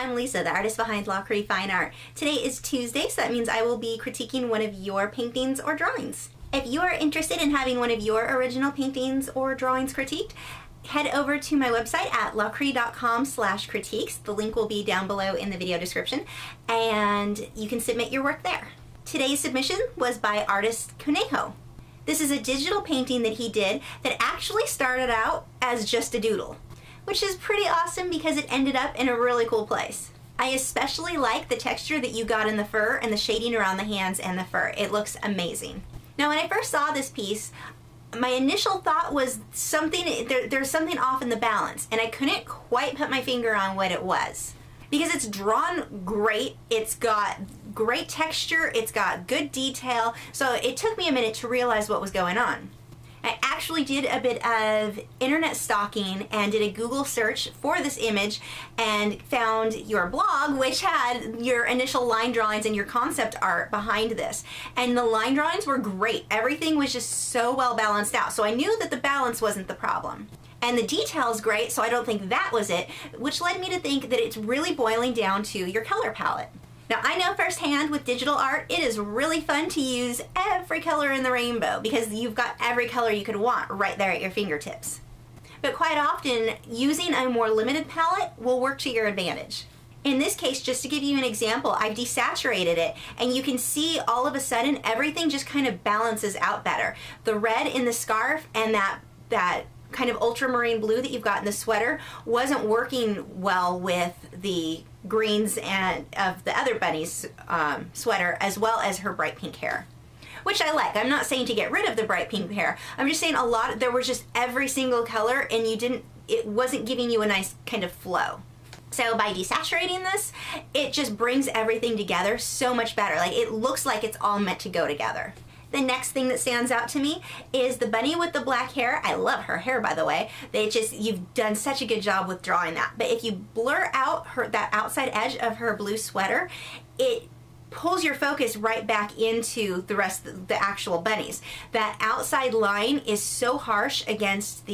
I'm Lisa, the artist behind Lachri Fine Art. Today is Tuesday, so that means I will be critiquing one of your paintings or drawings. If you are interested in having one of your original paintings or drawings critiqued, head over to my website at lachri.com/critiques. The link will be down below in the video description, and you can submit your work there. Today's submission was by artist Conejo. This is a digital painting that he did that actually started out as just a doodle, which is pretty awesome because it ended up in a really cool place. I especially like the texture that you got in the fur and the shading around the hands and the fur. It looks amazing. Now, when I first saw this piece, my initial thought was there's something off in the balance, and I couldn't quite put my finger on what it was. Because it's drawn great, it's got great texture, it's got good detail, so it took me a minute to realize what was going on. I actually did a bit of internet stalking and did a Google search for this image and found your blog, which had your initial line drawings and your concept art behind this. And the line drawings were great. Everything was just so well balanced out. So I knew that the balance wasn't the problem. And the detail's great, so I don't think that was it, which led me to think that it's really boiling down to your color palette. Now, I know firsthand with digital art, it is really fun to use every color in the rainbow because you've got every color you could want right there at your fingertips. But quite often, using a more limited palette will work to your advantage. In this case, just to give you an example, I've desaturated it, and you can see all of a sudden everything just kind of balances out better. The red in the scarf and that kind of ultramarine blue that you've got in the sweater wasn't working well with the greens and of the other bunny's sweater, as well as her bright pink hair, which I like. I'm not saying to get rid of the bright pink hair. I'm just saying there was just every single color, and it wasn't giving you a nice kind of flow. So by desaturating this, it just brings everything together so much better. Like, it looks like it's all meant to go together. The next thing that stands out to me is the bunny with the black hair. I love her hair, by the way. You've done such a good job with drawing that. But if you blur out that outside edge of her blue sweater, it pulls your focus right back into the rest of the actual bunnies. That outside line is so harsh against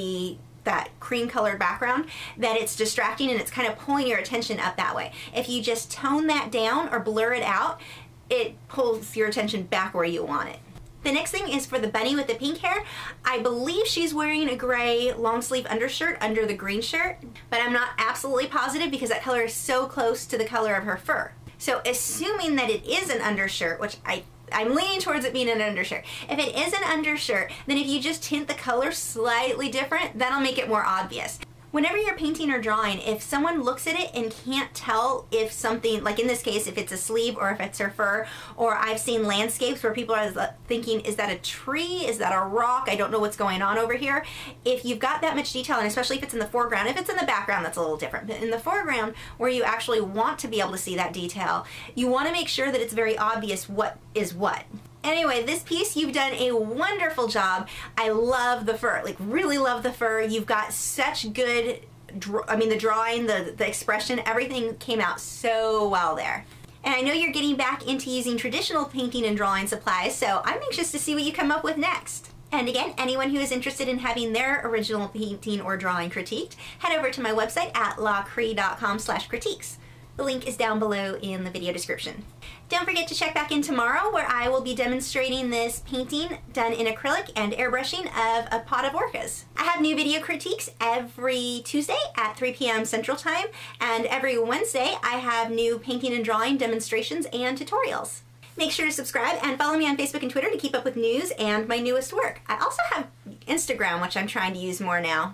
that cream colored background that it's distracting, and it's kind of pulling your attention up that way. If you just tone that down or blur it out, it pulls your attention back where you want it. The next thing is for the bunny with the pink hair. I believe she's wearing a gray long sleeve undershirt under the green shirt, but I'm not absolutely positive because that color is so close to the color of her fur. So assuming that it is an undershirt, which I'm leaning towards it being an undershirt. If it is an undershirt, then if you just tint the color slightly different, that'll make it more obvious. Whenever you're painting or drawing, if someone looks at it and can't tell if something, like in this case, if it's a sleeve or if it's her fur, or I've seen landscapes where people are thinking, is that a tree? Is that a rock? I don't know what's going on over here. If you've got that much detail, and especially if it's in the foreground, if it's in the background, that's a little different. But in the foreground, where you actually want to be able to see that detail, you want to make sure that it's very obvious what is what. Anyway, this piece, you've done a wonderful job. I love the fur, like really love the fur. You've got such good, the drawing, the expression, everything came out so well there. And I know you're getting back into using traditional painting and drawing supplies, so I'm anxious to see what you come up with next. And again, anyone who is interested in having their original painting or drawing critiqued, head over to my website at lachri.com/critiques. The link is down below in the video description. Don't forget to check back in tomorrow, where I will be demonstrating this painting done in acrylic and airbrushing of a pot of orcas. I have new video critiques every Tuesday at 3 p.m. Central Time, and every Wednesday I have new painting and drawing demonstrations and tutorials. Make sure to subscribe and follow me on Facebook and Twitter to keep up with news and my newest work. I also have Instagram, which I'm trying to use more now.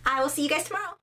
I will see you guys tomorrow.